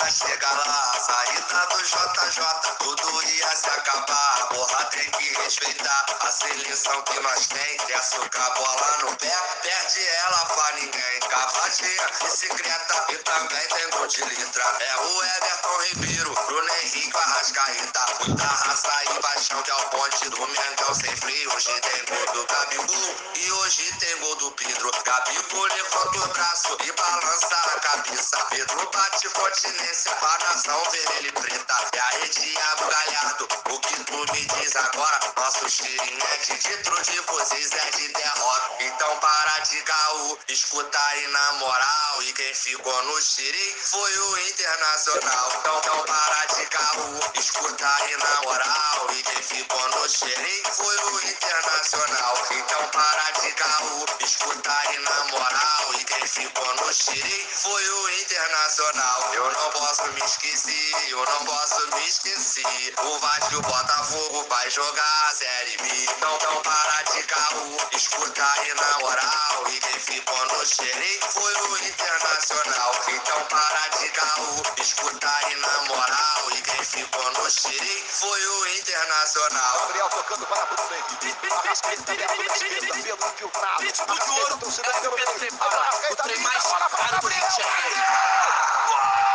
ia chegar lá, saída do JJ, tudo ia se acabar. Porra, tem que respeitar a seleção que nós tem. Desce com a bola no pé, perde ela pra ninguém. Cavadinha, bicicleta e também tem gol de letra. É o Everton Ribeiro, Bruno Henrique, Arrascaeta. Muita raça e paixão que é o ponte do Mengão sem freio. Hoje tem gol do Gabigol e hoje tem gol do Pedro. Gabigol levanta o braço e balança a cabeça. Pedro bate continência pra nação vermelha e preta. E aí, Thiago Galhardo, o que tu me diz agora? Nosso cheirinho é de título de vocês é de derrota. Então para de caô, escuta aí na moral. E quem ficou no cheirinho foi o Internacional. Então para de caô, escuta aí na moral. E quem ficou no cheirinho foi o Internacional. Então para de caô, escuta aí na moral. E quem ficou no cheirinho foi o Internacional. Eu não posso me esquecer, eu não posso me esquecer. O Vasco e o Botafogo vai jogar a Série B. Então para de caô, escuta aí na moral. E quem ficou no cheirinho foi o Internacional. Então para de caô, escuta aí na moral. E quem ficou no cheirinho foi o Internacional. Gabriel tocando para Bruno Henrique. Arrascaeta aberto na esquerda, Pedro infiltrado. Ritmo de ouro, é o Pedro prepara o trem mais caro do Rio de Janeiro. Gol!